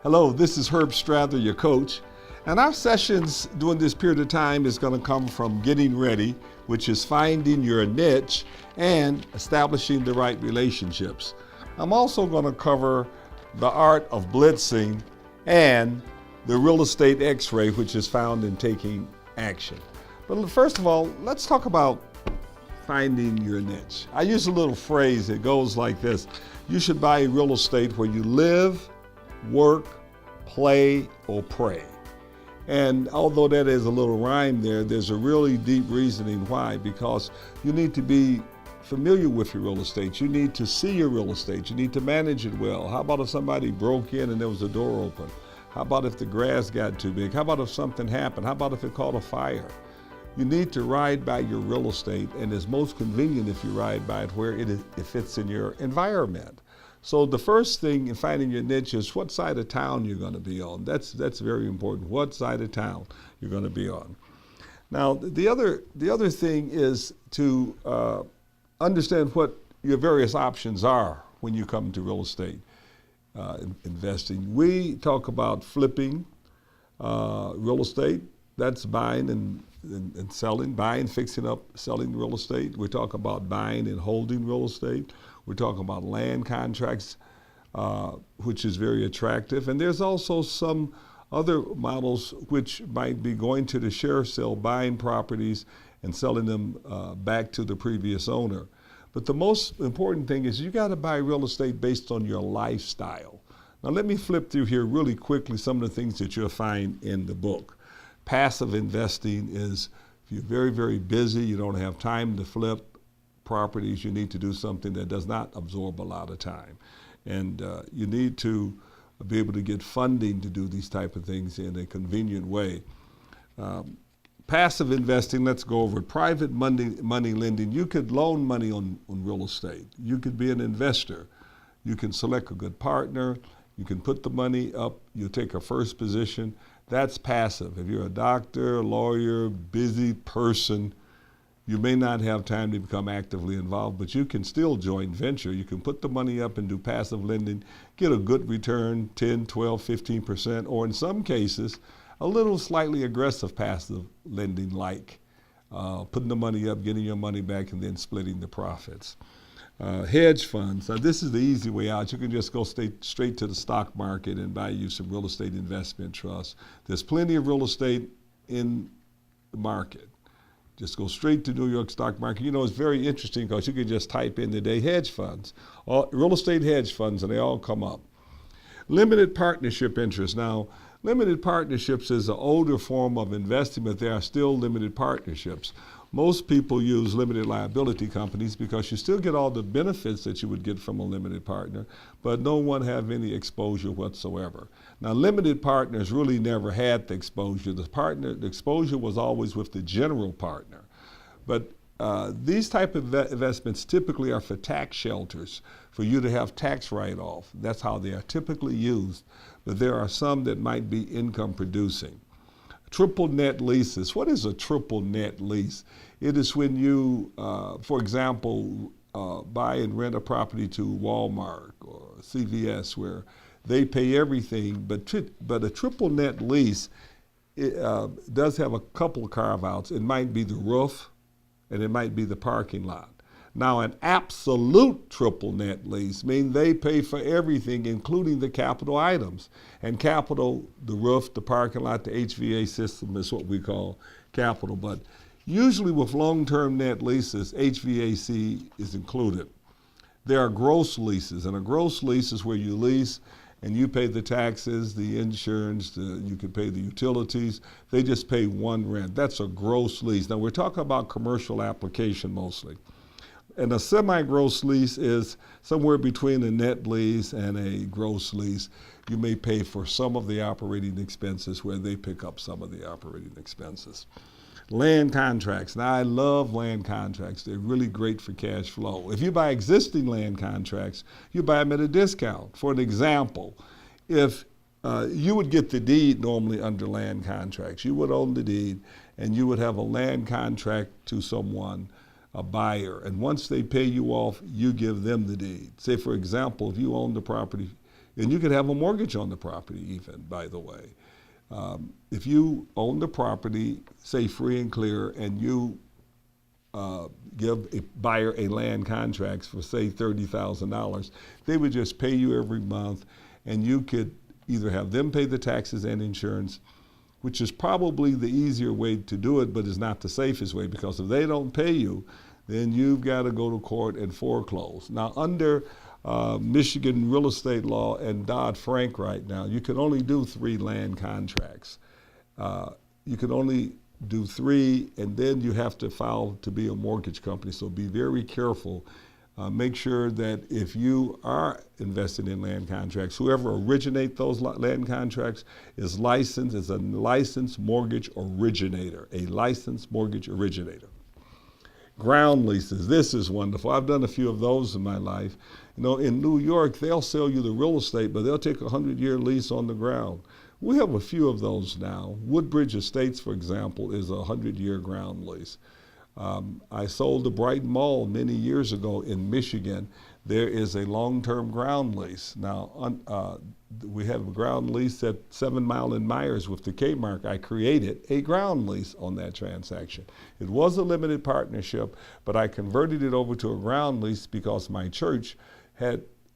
Hello, this is Herb Strather, your coach. And our sessions during this period of time is going to come from getting ready, which is finding your niche and establishing the right relationships. I'm also going to cover the art of blitzing and the real estate x-ray, which is found in taking action. But first of all, let's talk about finding your niche. I use a little phrase that goes like this: you should buy real estate where you live, work, play, or pray. And although that is a little rhyme there, there's a really deep reasoning why. Because you need to be familiar with your real estate. You need to see your real estate. You need to manage it well. How about if somebody broke in and there was a door open? How about if the grass got too big? How about if something happened? How about if it caught a fire? You need to ride by your real estate, and it's most convenient if you ride by it where it fits in your environment. So the first thing in finding your niche is what side of town you're going to be on. That's very important. What side of town you're going to be on. Now the other thing is to understand what your various options are when you come to real estate investing. We talk about flipping real estate. That's buying and selling, buying, fixing up, selling real estate. We talk about buying and holding real estate. We're talking about land contracts, which is very attractive. And there's also some other models which might be going to the sheriff's sale, buying properties and selling them back to the previous owner. But the most important thing is you got to buy real estate based on your lifestyle. Now let me flip through here really quickly some of the things that you'll find in the book. Passive investing is if you're very, very busy, you don't have time to flip properties, you need to do something that does not absorb a lot of time. And you need to be able to get funding to do these type of things in a convenient way. Passive investing, let's go over it. Private money lending, you could loan money on real estate. You could be an investor. You can select a good partner. You can put the money up. You take a first position. That's passive. If you're a doctor, lawyer, busy person, you may not have time to become actively involved, but you can still joint venture. You can put the money up and do passive lending, get a good return, 10, 12, 15%, or in some cases, a little slightly aggressive passive lending like putting the money up, getting your money back, and then splitting the profits. Hedge funds, this is the easy way out. You can just go straight to the stock market and buy you some real estate investment trusts. There's plenty of real estate in the market. Just go straight to New York stock market. You know, it's very interesting because you can just type in today hedge funds, real estate hedge funds, and they all come up. Limited partnership interest. Now, limited partnerships is an older form of investing, but there are still limited partnerships. Most people use limited liability companies because you still get all the benefits that you would get from a limited partner, but no one have any exposure whatsoever. Now, limited partners really never had the exposure. The exposure was always with the general partner. But these type of investments typically are for tax shelters, for you to have tax write-off. That's how they are typically used. But there are some that might be income producing. Triple net leases. What is a triple net lease? It is when you, for example, buy and rent a property to Walmart or CVS where they pay everything, but a triple net lease does have a couple of carve-outs. It might be the roof and it might be the parking lot. Now, an absolute triple net lease means they pay for everything, including the capital items. And capital, the roof, the parking lot, the HVA system is what we call capital. But usually with long-term net leases, HVAC is included. There are gross leases, and a gross lease is where you lease and you pay the taxes, the insurance, you can pay the utilities. They just pay one rent. That's a gross lease. Now, we're talking about commercial application mostly. And a semi-gross lease is somewhere between a net lease and a gross lease. You may pay for some of the operating expenses where they pick up some of the operating expenses. Land contracts. Now, I love land contracts. They're really great for cash flow. If you buy existing land contracts, you buy them at a discount. For an example, if you would get the deed normally under land contracts, you would own the deed and you would have a land contract to someone, a buyer, and once they pay you off, you give them the deed. Say, for example, if you own the property, And you could have a mortgage on the property even, by the way. If you own the property, say free and clear, and you give a buyer a land contract for say $30,000, they would just pay you every month, and you could either have them pay the taxes and insurance, which is probably the easier way to do it, but is not the safest way, because if they don't pay you, then you've got to go to court and foreclose. Now, under Michigan real estate law and Dodd-Frank right now, you can only do 3 land contracts. You can only do 3, and then you have to file to be a mortgage company. So be very careful. Make sure that if you are invested in land contracts, whoever originate those land contracts is licensed as a licensed mortgage originator, a licensed mortgage originator. Ground leases, this is wonderful. I've done a few of those in my life. You know, in New York, they'll sell you the real estate, but they'll take a 100-year lease on the ground. We have a few of those now. Woodbridge Estates, for example, is a 100-year ground lease. I sold the Brighton Mall many years ago in Michigan. There is a long-term ground lease. Now, we have a ground lease at 7 Mile and Myers with the Kmart. I created a ground lease on that transaction. It was a limited partnership, but I converted it over to a ground lease because my church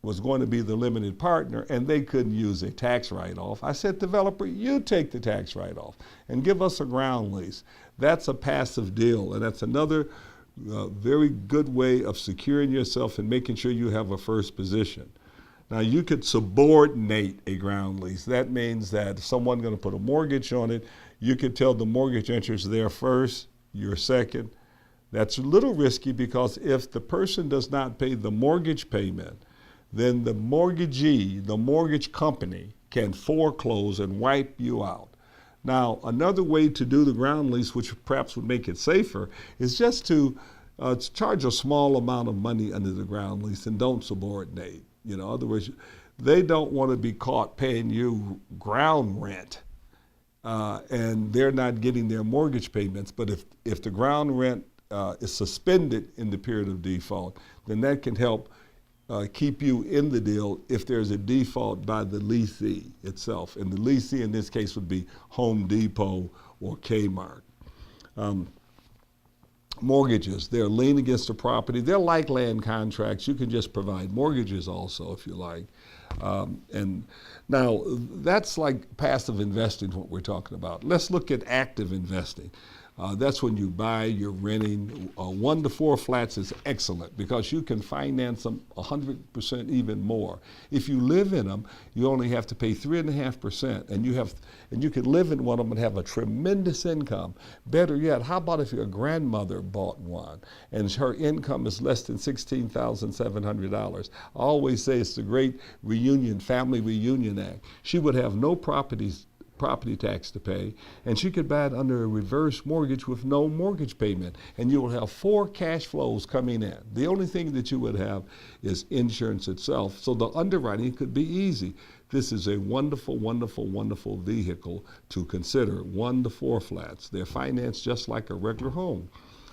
was going to be the limited partner, and they couldn't use a tax write-off. I said, developer, you take the tax write-off and give us a ground lease. That's a passive deal, and that's another very good way of securing yourself and making sure you have a first position. Now, you could subordinate a ground lease. That means that if someone's going to put a mortgage on it, you could tell the mortgage interest they're first, you're second. That's a little risky, because if the person does not pay the mortgage payment, then the mortgagee, the mortgage company, can foreclose and wipe you out. Now, another way to do the ground lease, which perhaps would make it safer, is just to charge a small amount of money under the ground lease and don't subordinate. You know, in other words, they don't want to be caught paying you ground rent and they're not getting their mortgage payments. But if the ground rent is suspended in the period of default, then that can help keep you in the deal if there's a default by the lessee itself. And the lessee in this case would be Home Depot or Kmart. Mortgages, they're lien against the property. They're like land contracts. You can just provide mortgages also if you like. And now that's like passive investing, what we're talking about. Let's look at active investing. That's when you buy, you're renting. 1 to 4 flats is excellent because you can finance them 100% even more. If you live in them, you only have to pay 3.5%, and you can live in one of them and have a tremendous income. Better yet, how about if your grandmother bought one and her income is less than $16,700? I always say it's the great family reunion act. She would have no property tax to pay, and she could buy it under a reverse mortgage with no mortgage payment, and you will have 4 cash flows coming in. The only thing that you would have is insurance itself, so the underwriting could be easy. This is a wonderful, wonderful, wonderful vehicle to consider. 1 to 4 flats. They're financed just like a regular home.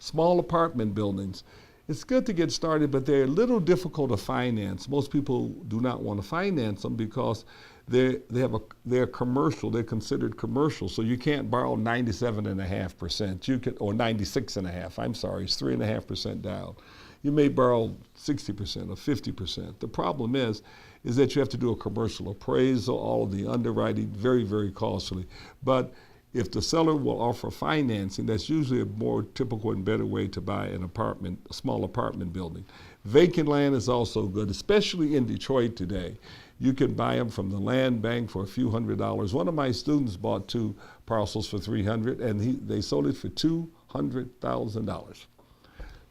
Small apartment buildings. It's good to get started, but they're a little difficult to finance. Most people do not want to finance them because they're commercial. They're considered commercial, so you can't borrow 97.5%. You can, or 96.5. I'm sorry, it's 3.5% down. You may borrow 60% or 50%. The problem is that you have to do a commercial appraisal, all of the underwriting, very, very costly. But if the seller will offer financing, that's usually a more typical and better way to buy an apartment, a small apartment building. Vacant land is also good, especially in Detroit today. You can buy them from the land bank for a few $100s. One of my students bought 2 parcels for $300, and they sold it for $200,000.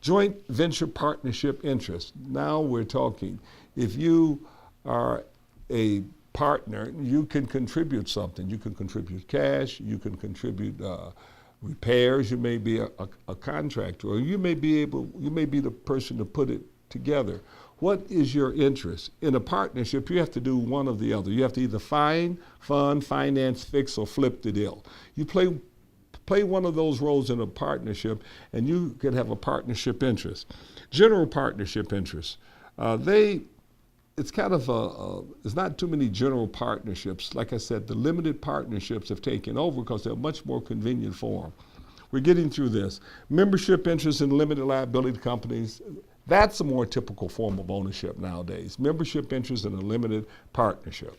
Joint venture partnership interest. Now we're talking. If you are a partner, you can contribute something. You can contribute cash, you can contribute repairs, you may be a contractor, or you may be the person to put it together. What is your interest? In a partnership, you have to do one or the other. You have to either fund, finance, fix, or flip the deal. You play one of those roles in a partnership, and you could have a partnership interest. General partnership interest. it's kind of there's not too many general partnerships. Like I said, the limited partnerships have taken over because they're much more convenient for them. We're getting through this. Membership interest in limited liability companies, that's a more typical form of ownership nowadays. Membership interest in a limited partnership.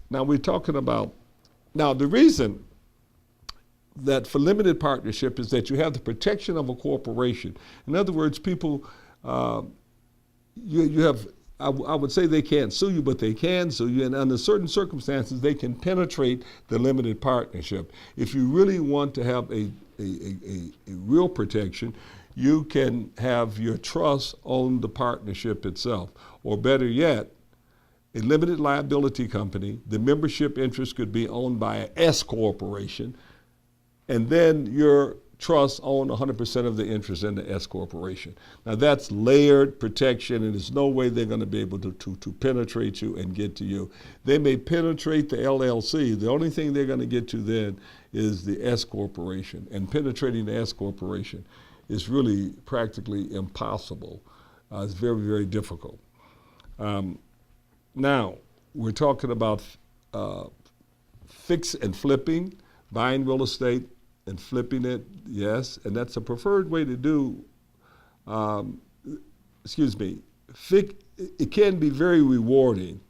Now we're talking about, now the reason that for limited partnership is that you have the protection of a corporation. In other words, people, you have, I would say they can't sue you, but they can sue you, and under certain circumstances, they can penetrate the limited partnership. If you really want to have a real protection, you can have your trust own the partnership itself, or better yet, a limited liability company. The membership interest could be owned by an S corporation, and then your trust own 100% of the interest in the S corporation. Now that's layered protection, and there's no way they're going to be able to penetrate you and get to you. They may penetrate the LLC. The only thing they're going to get to then is the S corporation, and penetrating the S corporation is really practically impossible. It's very, very difficult. Now, we're talking about fix and flipping, buying real estate and flipping it, yes, and that's a preferred way to do, it can be very rewarding,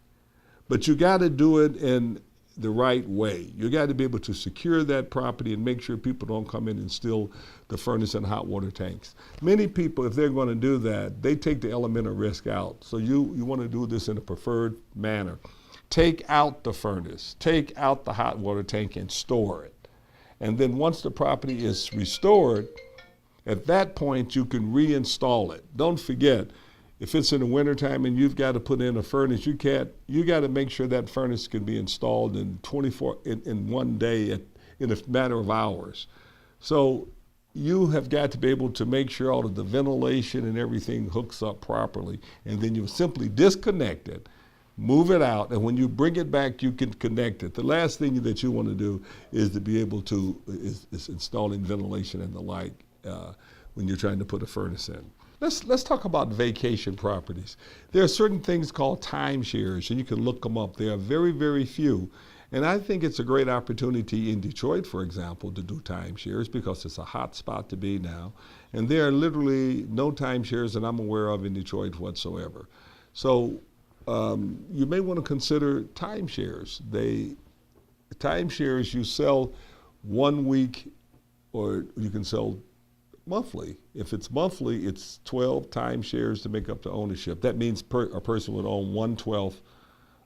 but you got to do it in the right way. You got to be able to secure that property and make sure people don't come in and steal the furnace and hot water tanks. Many people, if they're going to do that, they take the element of risk out. So you want to do this in a preferred manner. Take out the furnace, take out the hot water tank and store it. And then once the property is restored, at that point you can reinstall it. Don't forget, if it's in the wintertime and you've got to put in a furnace, you got to make sure that furnace can be installed in one day in a matter of hours. So you have got to be able to make sure all of the ventilation and everything hooks up properly, and then you simply disconnect it, move it out, and when you bring it back, you can connect it. The last thing that you want to do is to be able to, is installing ventilation and the like when you're trying to put a furnace in. Let's talk about vacation properties. There are certain things called timeshares, and you can look them up. There are very, very few. And I think it's a great opportunity in Detroit, for example, to do timeshares because it's a hot spot to be now. And there are literally no timeshares that I'm aware of in Detroit whatsoever. So you may want to consider timeshares. Timeshares, you sell 1 week, or you can sell monthly. If it's monthly, it's 12 timeshares to make up the ownership. That means a person would own 1/12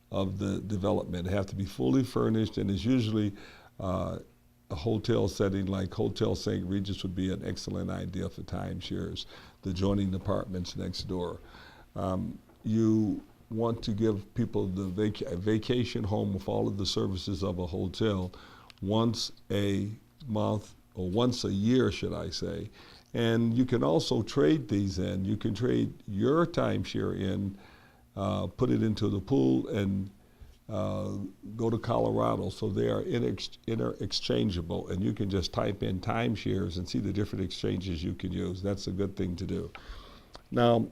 of the development. It have to be fully furnished, and it's usually a hotel setting like Hotel St. Regis would be an excellent idea for timeshares, the adjoining apartments next door. You want to give people the vacation home with all of the services of a hotel once a month, or once a year, should I say. And you can also trade these in. You can trade your timeshare in, put it into the pool, and go to Colorado. So they are interchangeable, and you can just type in timeshares and see the different exchanges you can use. That's a good thing to do. Now,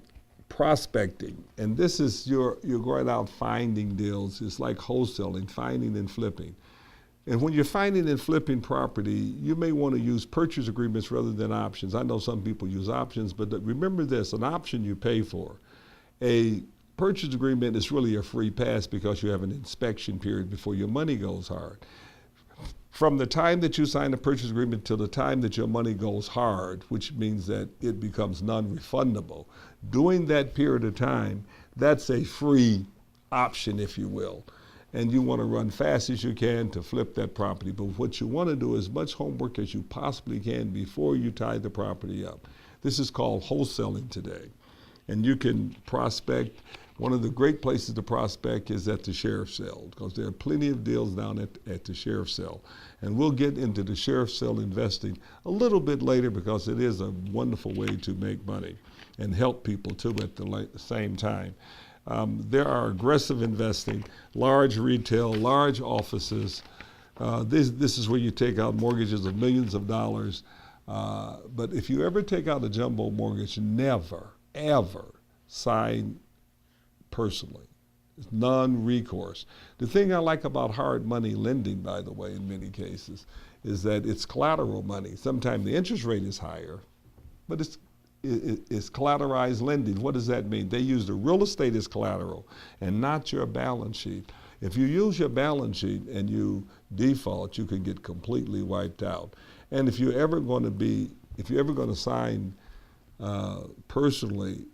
prospecting, and this is you're going out finding deals. It's like wholesaling, finding and flipping. And when you're finding and flipping property, you may want to use purchase agreements rather than options. I know some people use options, but remember this, an option you pay for. A purchase agreement is really a free pass because you have an inspection period before your money goes hard. From the time that you sign a purchase agreement till the time that your money goes hard, which means that it becomes non-refundable, during that period of time, that's a free option, if you will. And you want to run fast as you can to flip that property. But what you want to do is as much homework as you possibly can before you tie the property up. This is called wholesaling today. And you can prospect. One of the great places to prospect is at the sheriff's sale, because there are plenty of deals down at the sheriff's sale. And we'll get into the sheriff's sale investing a little bit later, because it is a wonderful way to make money and help people too at the same time. There are aggressive investing, large retail, large offices. This is where you take out mortgages of millions of dollars. But if you ever take out a jumbo mortgage, never, ever sign personally. It's non-recourse. The thing I like about hard money lending, by the way, in many cases, is that it's collateral money. Sometimes the interest rate is higher, but it's collateralized lending. What does that mean? They use the real estate as collateral and not your balance sheet. If you use your balance sheet and you default, you can get completely wiped out. And if you're ever going to sign personally,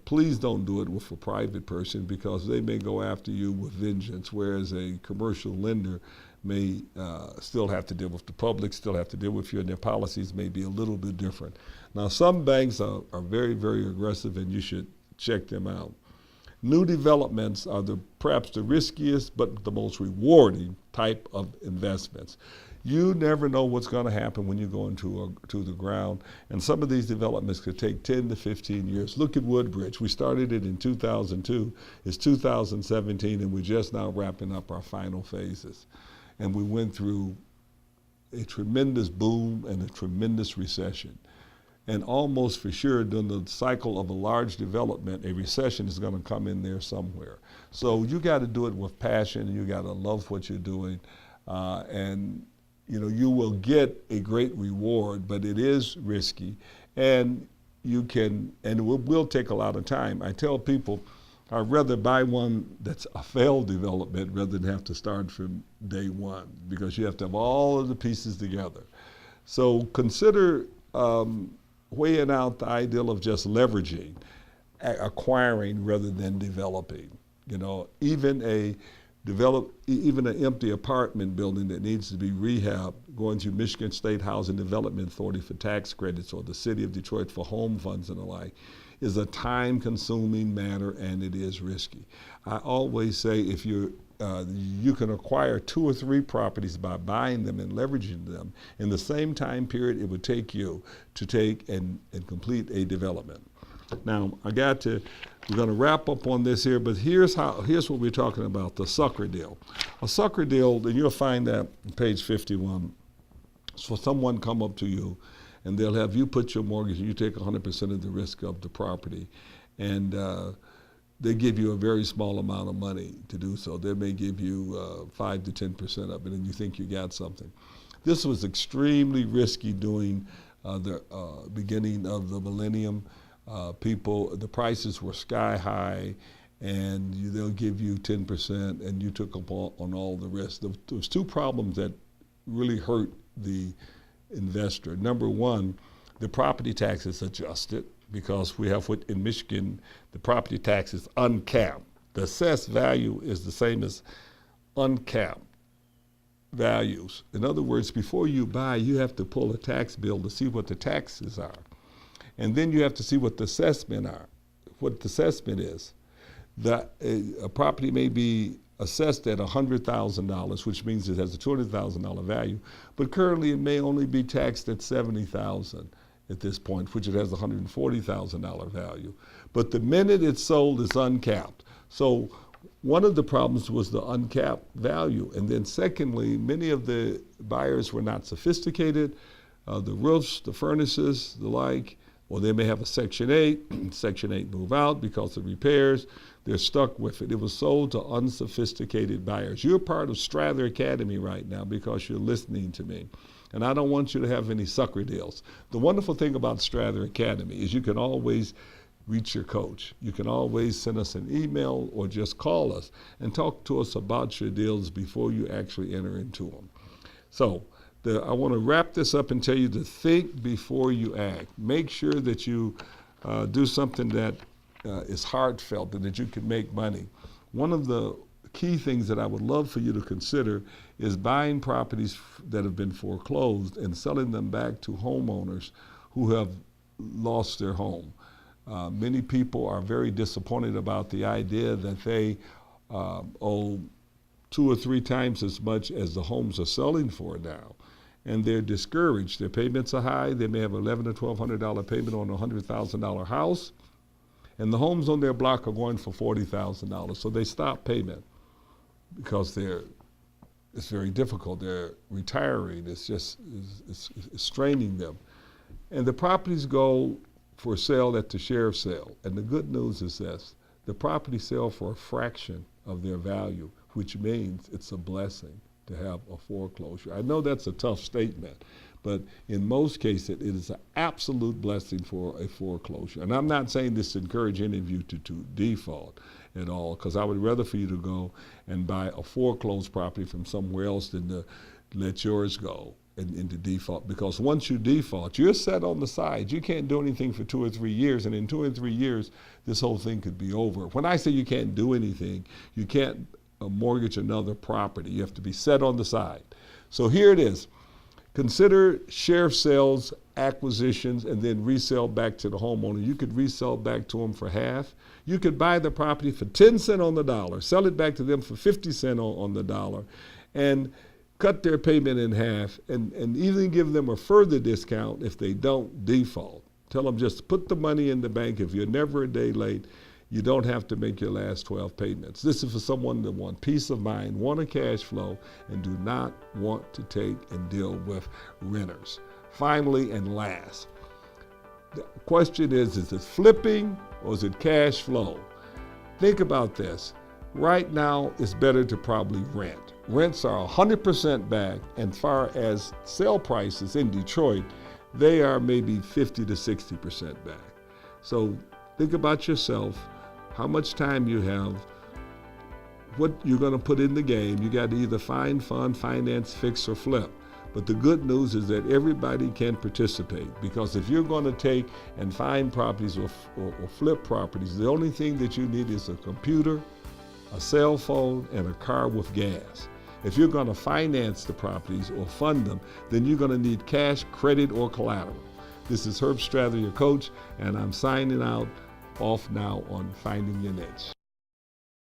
please don't do it with a private person, because they may go after you with vengeance, whereas a commercial lender may still have to deal with the public, still have to deal with you, and their policies may be a little bit different. Now, some banks are very, very aggressive, and you should check them out. New developments are perhaps the riskiest but the most rewarding type of investments. You never know what's going to happen when you go into the ground, and some of these developments could take 10 to 15 years. Look at Woodbridge. We started it in 2002. It's 2017, and we're just now wrapping up our final phases. And we went through a tremendous boom and a tremendous recession. And almost for sure, during the cycle of a large development, a recession is going to come in there somewhere. So you got to do it with passion, and you got to love what you're doing, and you will get a great reward, but it is risky, and it will take a lot of time. I tell people, I'd rather buy one that's a failed development rather than have to start from day one, because you have to have all of the pieces together. So consider weighing out the ideal of just leveraging, acquiring rather than developing. Even an empty apartment building that needs to be rehabbed, going to Michigan State Housing Development Authority for tax credits, or the City of Detroit for home funds and the like, is a time-consuming matter, and it is risky. I always say, if you can acquire 2 or 3 properties by buying them and leveraging them in the same time period it would take you to take and complete a development. Now, we're going to wrap up on this here, but here's what we're talking about, the sucker deal. A sucker deal, and you'll find that on page 51. So someone come up to you, and they'll have you put your mortgage, and you take 100% of the risk of the property, and they give you a very small amount of money to do so. They may give you 5 to 10% of it, and you think you got something. This was extremely risky during the beginning of the millennium. The prices were sky high, and they'll give you 10%, and you took up on all the risk. There was 2 problems that really hurt the investor. Number one, the property tax is adjusted, because we have in Michigan, the property tax is uncapped. The assessed value is the same as uncapped values. In other words, before you buy, you have to pull a tax bill to see what the taxes are. And then you have to see what the assessment is. A property may be assessed at $100,000, which means it has a $200,000 value, but currently it may only be taxed at $70,000 at this point, which it has a $140,000 value. But the minute it's sold, it's uncapped. So one of the problems was the uncapped value. And then secondly, many of the buyers were not sophisticated. The roofs, the furnaces, the like, or they may have a Section 8, Section 8 move out because of repairs. They're stuck with it. It was sold to unsophisticated buyers. You're part of Strather Academy right now because you're listening to me. And I don't want you to have any sucker deals. The wonderful thing about Strather Academy is you can always reach your coach. You can always send us an email or just call us and talk to us about your deals before you actually enter into them. So I want to wrap this up and tell you to think before you act. Make sure that you do something that is heartfelt and that you can make money. One of the key things that I would love for you to consider is buying properties that have been foreclosed and selling them back to homeowners who have lost their home. Many people are very disappointed about the idea that they owe 2 or 3 times as much as the homes are selling for now. And they're discouraged. Their payments are high. They may have $1,100 to $1,200 payment on a $100,000 house. And the homes on their block are going for $40,000. So they stop payment because it's very difficult. They're retiring. It's straining them. And the properties go for sale at the sheriff's sale. And the good news is this: the property sell for a fraction of their value, which means it's a blessing to have a foreclosure. I know that's a tough statement, but in most cases, it is an absolute blessing for a foreclosure. And I'm not saying this to encourage any of you to default at all, because I would rather for you to go and buy a foreclosed property from somewhere else than to let yours go into default. Because once you default, you're set on the side. You can't do anything for 2 or 3 years, and in 2 or 3 years, this whole thing could be over. When I say you can't do anything, you can't mortgage another property. You have to be set on the side. So here it is. Consider sheriff sales, acquisitions, and then resell back to the homeowner. You could resell back to them for half. You could buy the property for 10 cents on the dollar, sell it back to them for 50 cents on the dollar, and cut their payment in half, and even give them a further discount if they don't default. Tell them just put the money in the bank. If you're never a day late, you don't have to make your last 12 payments. This is for someone that wants peace of mind, want a cash flow, and do not want to take and deal with renters. Finally and last, the question is it flipping or is it cash flow? Think about this. Right now, it's better to probably rent. Rents are 100% back, and far as sale prices in Detroit, they are maybe 50 to 60% back. So think about yourself, how much time you have, what you're going to put in the game. You got to either find, fund, finance, fix, or flip. But the good news is that everybody can participate, because if you're going to take and find properties or flip properties, the only thing that you need is a computer, a cell phone, and a car with gas. If you're going to finance the properties or fund them, then you're going to need cash, credit, or collateral. This is Herb Strather, your coach, and I'm signing out off now on Finding Your Niche.